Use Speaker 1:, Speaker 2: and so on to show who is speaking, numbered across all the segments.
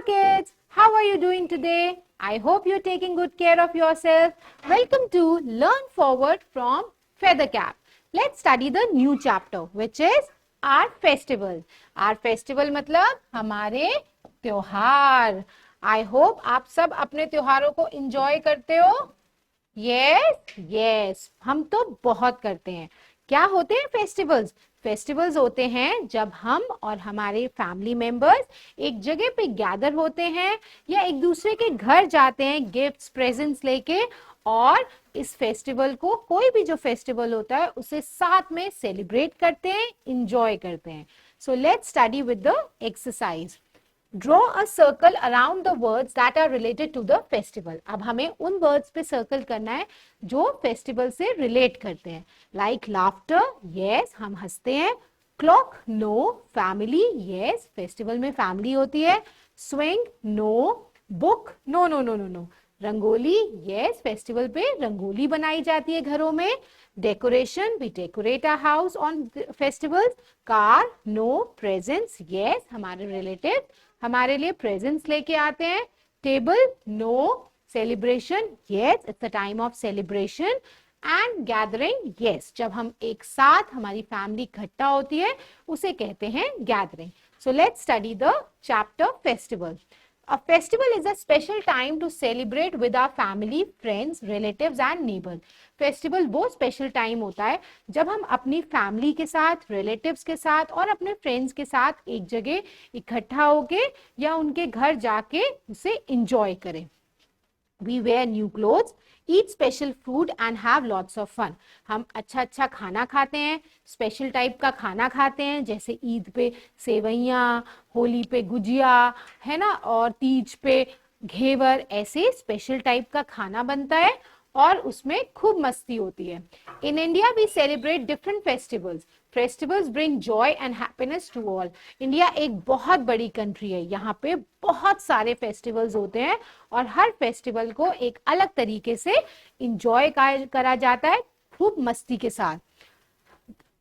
Speaker 1: kids, how are you doing today? I hope you're taking good care of yourself. Welcome to Learn Forward from Feathercap. Let's study the new chapter which is our festival. Our festival मतलब हमारे त्योहार. I hope आप सब अपने त्योहारों को enjoy करते हो. yes, हम तो बहुत करते हैं. क्या होते हैं फेस्टिवल्स? फेस्टिवल्स होते हैं जब हम और हमारे फैमिली मेंबर्स एक जगह पे गैदर होते हैं या एक दूसरे के घर जाते हैं गिफ्ट्स प्रेजेंट्स लेके, और इस फेस्टिवल को, कोई भी जो फेस्टिवल होता है उसे साथ में सेलिब्रेट करते हैं, इंजॉय करते हैं. So let's study with the exercise. Draw a circle around the words that are related to the festival. अब हमें उन words पे circle करना है जो festival से relate करते हैं. Like laughter, yes, हम हंसते हैं. Clock, no. Family, yes, festival में family होती है. Swing, no. Book, no. Rangoli, yes, festival पे रंगोली बनाई जाती है घरों में. Decoration, we decorate our house on festivals. Car, no. Presents, yes, हमारे relatives हमारे लिए प्रेजेंट्स लेके आते हैं. Table, no. Celebration, yes, it's a time of celebration. And gathering, yes, जब हम एक साथ हमारी फैमिली इकट्ठा होती है उसे कहते हैं gathering. So let's study the chapter festival. A festival is a special time to celebrate with our family, friends, relatives and neighbors. Festival वो स्पेशल टाइम होता है जब हम अपनी फैमिली के साथ, रिलेटिव्स के साथ और अपने फ्रेंड्स के साथ एक जगह इकट्ठा होके या उनके घर जाके उसे एंजॉय करें. We wear new clothes, eat special food and have lots of fun. हम अच्छा खाना खाते हैं, स्पेशल टाइप का खाना खाते हैं, जैसे ईद पे सेवइयाँ, होली पे गुजिया, है ना, और तीज पे घेवर, ऐसे स्पेशल टाइप का खाना बनता है और उसमें खूब मस्ती होती है. In India we celebrate different festivals. Festivals bring joy and happiness to all. India एक बहुत बड़ी कंट्री है, यहाँ पे बहुत सारे फेस्टिवल्स होते हैं और हर फेस्टिवल को एक अलग तरीके से इंजॉय करा जाता है, खूब मस्ती के साथ.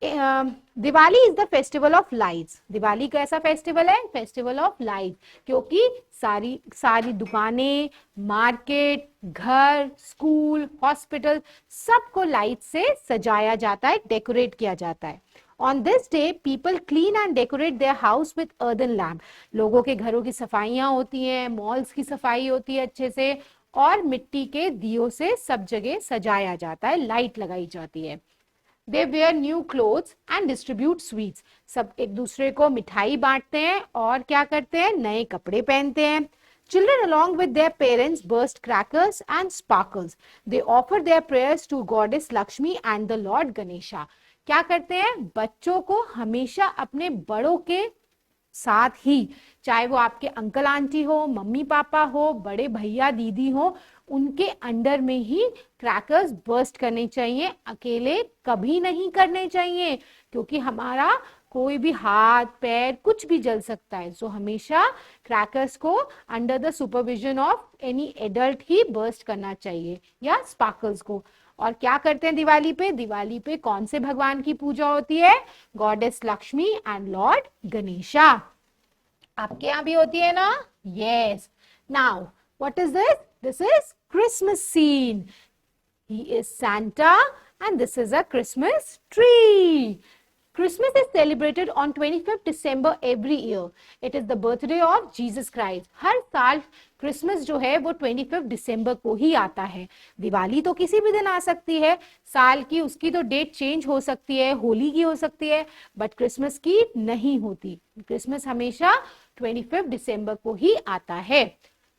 Speaker 1: Diwali is the festival of lights. Diwali कैसा फेस्टिवल है? फेस्टिवल ऑफ लाइट, क्योंकि सारी दुकानें, मार्केट, घर, स्कूल, हॉस्पिटल, सबको लाइट से सजाया जाता है, डेकोरेट किया जाता है. On this day, people clean and decorate their house with earthen lamp. लोगों के घरों की सफाइयाँ होती हैं, मॉल्स की सफाई होती है अच्छे से, और मिट्टी के दियों से सब जगह सजाया जाता है, लाइट लगाई जाती है. They wear new clothes and distribute sweets. सब एक दूसरे को मिठाई बांटते हैं और क्या करते हैं? नए कपड़े पहनते हैं. Children along with their parents burst crackers and sparkles. They offer their prayers to Goddess Lakshmi and the Lord Ganesha. क्या करते हैं? बच्चों को हमेशा अपने बड़ों के साथ ही, चाहे वो आपके अंकल आंटी हो, मम्मी पापा हो, बड़े भैया दीदी हो, उनके अंडर में ही क्रैकर्स बर्स्ट करने चाहिए, अकेले कभी नहीं करने चाहिए, क्योंकि हमारा कोई भी हाथ पैर कुछ भी जल सकता है. सो हमेशा क्रैकर्स को under the supervision of any adult he burst करना चाहिए, या स्पार्कल्स को. और क्या करते हैं दिवाली पे? दिवाली पे कौन से भगवान की पूजा होती है? Goddess Lakshmi and lord Ganesha. आपके यहाँ भी होती है ना? Yes. Now what is this? This is Christmas scene. He is Santa and this is a Christmas tree. Christmas is celebrated on 25th December every year. It is the birthday of Jesus Christ. हर साल Christmas जो है वो 25 दिसंबर को ही आता है. दिवाली तो किसी भी दिन आ सकती है साल की, उसकी तो डेट चेंज हो सकती है, होली की हो सकती है, बट क्रिसमस की नहीं होती. क्रिसमस हमेशा 25 दिसंबर को ही आता है.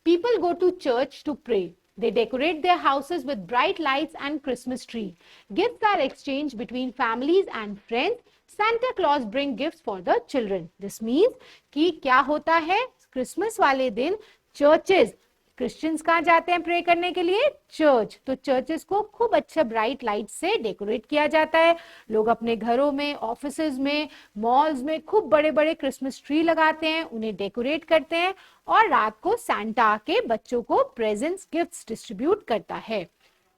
Speaker 1: People go to church to pray. They decorate their houses with bright lights and Christmas tree. Gifts are exchanged between families and friends. Santa Claus bring gifts for the children. This means कि क्या होता है? Christmas वाले दिन churches, Christians कहाँ जाते हैं pray करने के लिए? चर्च. तो चर्चेस को खूब अच्छा ब्राइट लाइट से डेकोरेट किया जाता है. लोग अपने घरों में, ऑफिसेज में, मॉल्स में खूब बड़े बड़े क्रिसमस ट्री लगाते हैं, उन्हें डेकोरेट करते हैं, और रात को सैंटा आके बच्चों को प्रेजेंट्स, गिफ्ट्स डिस्ट्रीब्यूट करता है.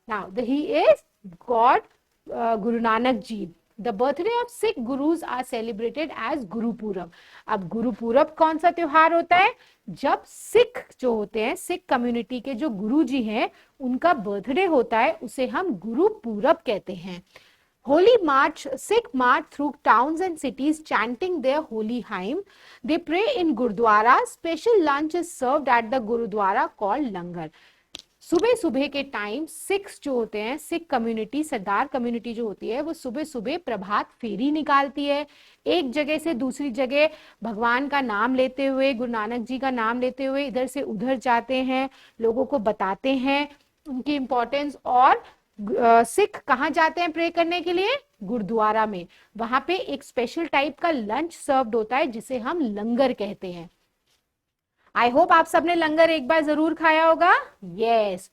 Speaker 1: Now he is God Guru Nanak ji. The birthday of Sikh gurus are celebrated as Gurpurab. अब गुरुपूरब कौन सा त्योहार होता है? जब सिख जो होते हैं, सिख कम्युनिटी के जो गुरु जी हैं, उनका बर्थडे होता है, उसे हम गुरुपूरब कहते हैं। Holy march, Sikh march through towns and cities chanting their holy hymn. They pray in Gurdwara. Special lunch is served at the Gurudwara called langar. सुबह सुबह के टाइम सिख्स जो होते हैं, सिख कम्युनिटी, सरदार कम्युनिटी जो होती है, वो सुबह सुबह प्रभात फेरी निकालती है, एक जगह से दूसरी जगह भगवान का नाम लेते हुए, गुरु नानक जी का नाम लेते हुए इधर से उधर जाते हैं, लोगों को बताते हैं उनकी इंपॉर्टेंस। और सिख कहाँ जाते हैं प्रे करने के लिए? गुरुद्वारा में। वहां पे एक स्पेशल टाइप का लंच सर्व्ड होता है जिसे हम लंगर कहते हैं। आई होप आप सबने लंगर एक बार जरूर खाया होगा। Yes,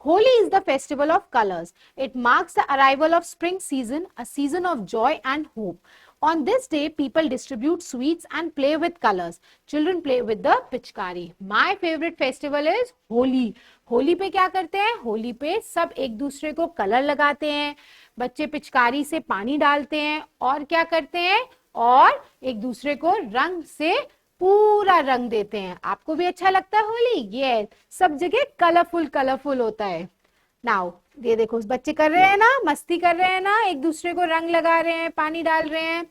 Speaker 1: Holi is the festival of colours. It marks the arrival of spring season, a season of Joy and hope. On this day, people distribute sweets and play with colors. Children play with the पिचकारी. My favorite festival is Holi. Holi पे क्या करते हैं? होली पे सब एक दूसरे को कलर लगाते हैं, बच्चे पिचकारी से पानी डालते हैं और क्या करते हैं? और एक दूसरे को रंग से पूरा रंग देते हैं। आपको भी अच्छा लगता है होली? ये सब जगह कलरफुल कलरफुल होता है। नाउ ये देखो बच्चे कर रहे हैं ना, मस्ती कर रहे हैं ना, एक दूसरे को रंग लगा रहे हैं, पानी डाल रहे हैं।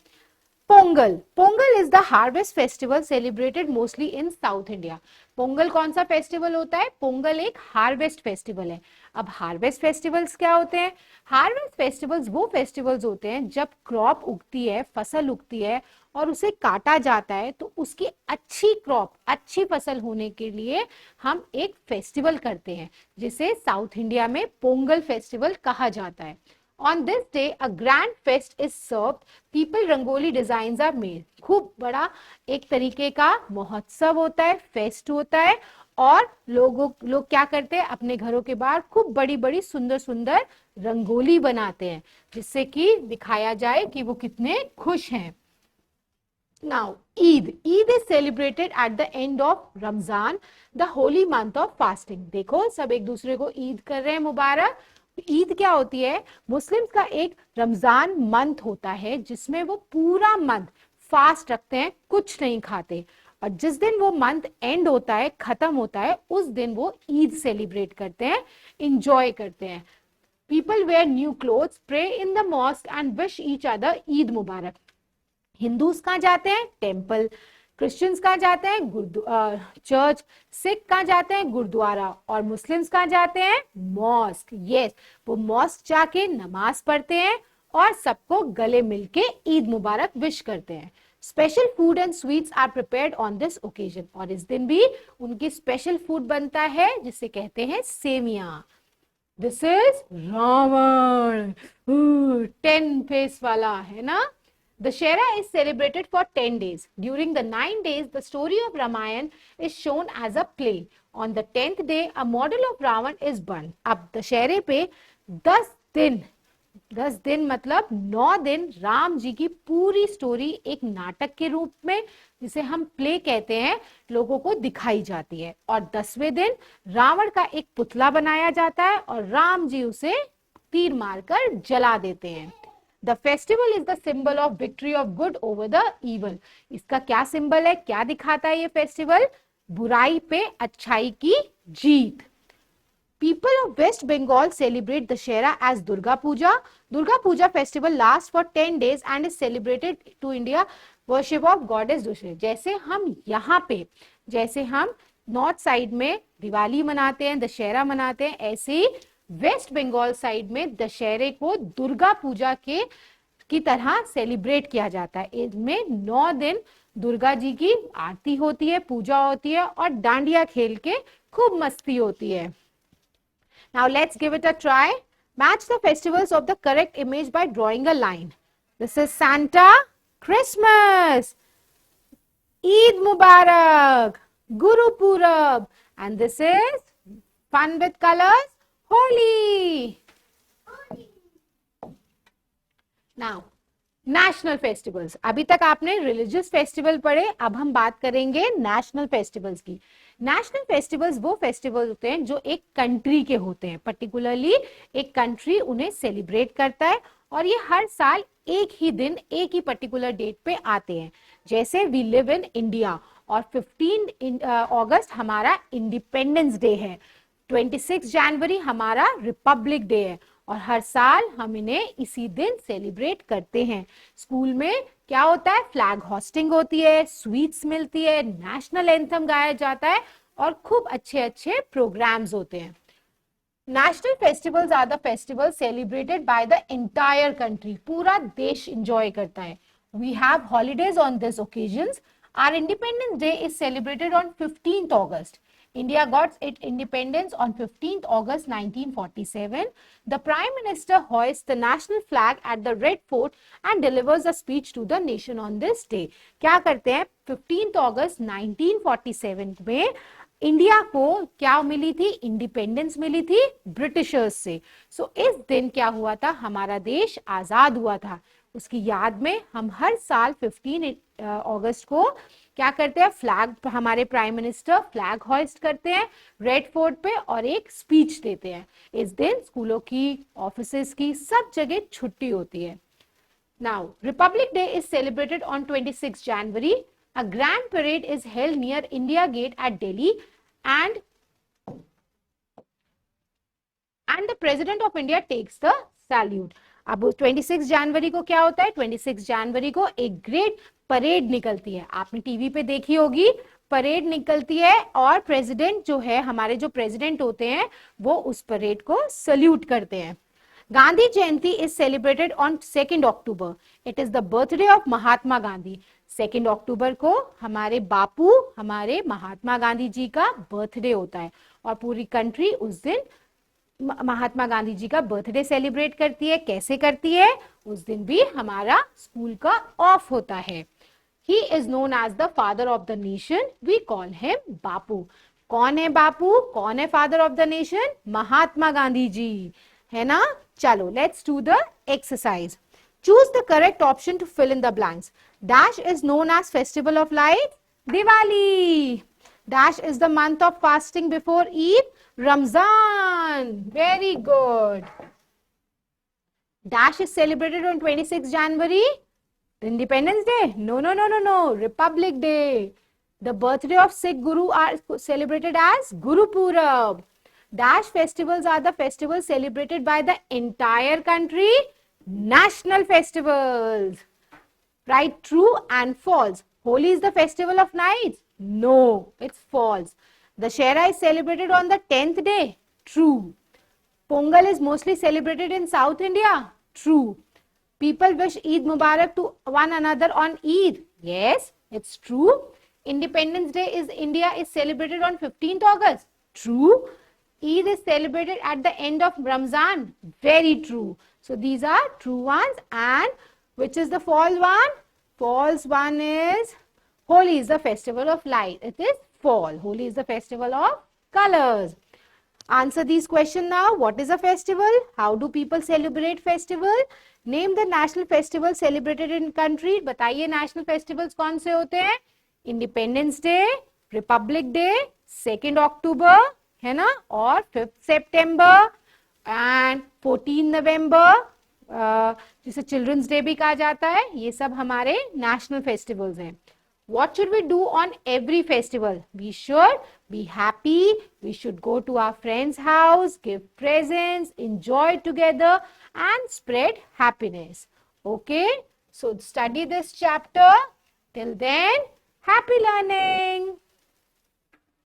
Speaker 1: Pongal, Pongal is the harvest festival celebrated mostly in south India. Pongal कौन सा फेस्टिवल होता है? पोंगल एक हार्वेस्ट फेस्टिवल है। अब हार्वेस्ट फेस्टिवल्स क्या होते हैं? हार्वेस्ट फेस्टिवल्स वो फेस्टिवल्स होते हैं जब क्रॉप उगती है, फसल उगती है और उसे काटा जाता है, तो उसकी अच्छी क्रॉप, अच्छी फसल होने के लिए हम एक फेस्टिवल करते हैं जिसे साउथ इंडिया में पोंगल फेस्टिवल कहा जाता है। On this day, a grand fest is served. People rangoli designs are made. खूब बड़ा एक तरीके का महोत्सव होता है, फेस्ट होता है और लोग क्या करते हैं? अपने घरों के बाहर खूब बड़ी बड़ी सुंदर सुंदर रंगोली बनाते हैं जिससे कि दिखाया जाए कि वो कितने खुश हैं। Now, Eid. Eid is celebrated at the end of Ramzan, the holy month of fasting. देखो सब एक दूसरे को ईद कर रहे हैं मुबारक। ईद क्या होती है? मुस्लिम्स का एक रमजान मंथ होता है जिसमें वो पूरा मंथ फास्ट रखते हैं, कुछ नहीं खाते, और जिस दिन वो मंथ एंड होता है, खत्म होता है, उस दिन वो ईद सेलिब्रेट करते हैं, इंजॉय करते हैं। People wear new clothes, pray in the mosque and wish each other Eid Mubarak. Hindus कहाँ जाते हैं? टेम्पल। क्रिश्चियंस कहाँ जाते हैं? चर्च। सिख कहाँ जाते हैं? गुरुद्वारा। और मुस्लिम्स कहाँ जाते हैं? मॉस्क। यस, वो मॉस्क जाके नमाज पढ़ते हैं और सबको गले मिलके ईद मुबारक विश करते हैं। Special food and sweets are prepared on this occasion. और इस दिन भी उनकी स्पेशल फूड बनता है जिसे कहते हैं सेवियां। दिस इज रावण, 10 फेस वाला है ना। Dussehra is celebrated for 10 days. During the 9 days, the story of Ramayana is shown as a play. On the 10th day, a model of Ravan is burned. अब दशहरे पे 10 दिन मतलब 9 दिन राम जी की पूरी स्टोरी एक नाटक के रूप में, जिसे हम प्ले कहते हैं, लोगों को दिखाई जाती है। और 10वें दिन रावण का एक पुतला बनाया जाता है और राम जी उसे तीर मारकर जला देते हैं। The festival is the symbol of victory of good over the evil. इसका क्या सिंबल है? क्या दिखाता है ये फेस्टिवल? बुराई पे अच्छाई की जीत। People of West Bengal celebrate Dussehra as Durga Puja. Durga Puja festival lasts for 10 days and is celebrated to India worship of goddess Dussehra. जैसे हम यहाँ पे, जैसे हम नॉर्थ साइड में दिवाली मनाते हैं, दशहरा मनाते हैं, ऐसे ही वेस्ट बंगाल साइड में दशहरे को दुर्गा पूजा की तरह सेलिब्रेट किया जाता है। इसमें 9 दिन दुर्गा जी की आरती होती है, पूजा होती है और डांडिया खेल के खूब मस्ती होती है। Now let's give it a try. Match the festivals of the correct image by drawing a line. This is Santa, Christmas, Eid Mubarak, Guru Purab, and this is fun with colors, Holi. Now, national festivals. अभी तक आपने religious festival पढ़े, अब हम बात करेंगे national festivals की। National festivals वो फेस्टिवल होते हैं जो एक कंट्री के होते हैं, पर्टिकुलरली एक कंट्री उन्हें सेलिब्रेट करता है और ये हर साल एक ही दिन एक ही पर्टिकुलर डेट पे आते हैं। जैसे वी लिव इन इंडिया और 15 अगस्त हमारा इंडिपेंडेंस डे है, 26 जनवरी हमारा रिपब्लिक डे है और हर साल हम इन्हें इसी दिन सेलिब्रेट करते हैं। स्कूल में क्या होता है, फ्लैग होस्टिंग होती है, स्वीट्स मिलती है, नेशनल एंथम गाया जाता है और खूब अच्छे अच्छे प्रोग्राम्स होते हैं। National festivals are the festival celebrated by the entire country, पूरा देश एंजॉय करता है। We have holidays on this occasions. Our independence day is celebrated on 15th August. India got its independence on 15th August 1947. The Prime Minister hoists the national flag at the Red Fort and delivers a speech to the nation on this day. क्या करते हैं, 15th August 1947 में India को क्या मिली थी, independence मिली थी Britishers से। सो इस दिन क्या हुआ था, हमारा देश आजाद हुआ था। उसकी याद में हम हर साल 15 अगस्त को क्या करते हैं, फ्लैग, हमारे प्राइम मिनिस्टर फ्लैग होइस्ट करते हैं रेड फोर्ट पे और एक स्पीच देते हैं। इस दिन स्कूलों की, ऑफिसेस की, सब जगह छुट्टी होती है। Now Republic day is celebrated on 26 January. A grand parade is held near India Gate at Delhi and the President of India takes the salute. अब 26 जनवरी को क्या होता है, 26 जनवरी को एक ग्रेट परेड निकलती है। आपने टीवी पे देखी होगी, परेड निकलती है और प्रेसिडेंट जो है, हमारे जो प्रेसिडेंट होते हैं वो उस परेड को सल्यूट करते हैं। Gandhi Jayanti is celebrated on 2 October. It is the birthday of Mahatma Gandhi. 2 अक्टूबर को हमारे बापू, हमारे महात्मा गांधी जी का बर्थडे होता है और पूरी कंट्री उस दिन महात्मा गांधी जी का बर्थडे सेलिब्रेट करती है। कैसे करती है, उस दिन भी हमारा स्कूल का ऑफ होता है। He is known as the father of the nation, we call him Bapu. कौन है बापू, कौन है father of the nation, Mahatma Gandhi ji, है ना। चलो let's do the exercise. Choose the correct option to fill in the blanks. Dash is known as festival of light, Diwali. Dash is the month of fasting before Eid, Ramzan. Very good. Dash is celebrated on 26 January. Independence Day? No, no, no, no, no. Republic Day. The birthday of Sikh Guru are celebrated as Guru Purab. Dash festivals are the festivals celebrated by the entire country. National festivals. Write true and false. Holi is the festival of nights. No, it's false. Dussehra is celebrated on the 10th day. True. Pongal is mostly celebrated in South India. True. People wish Eid Mubarak to one another on Eid. Yes, it's true. Independence Day is India is celebrated on 15th August. True. Eid is celebrated at the end of Ramzan. Very true. So these are true ones. And which is the false one? False one is Holi is the festival of light. It is fall. Holi is the festival of colors. Answer these questions now. What is a festival? How do people celebrate festival? Name the national festival celebrated in country. बताइए national festivals कौन से होते हैं? Independence Day, Republic Day, 2 October, है ना, और 5th September and 14 November, जिसे children's day भी कहा जाता है। ये सब हमारे नेशनल फेस्टिवल्स हैं। What should we do on every festival? We should be happy. We should go to our friend's house, give presents, enjoy together and spread happiness. Okay? So study this chapter. Till then, happy learning.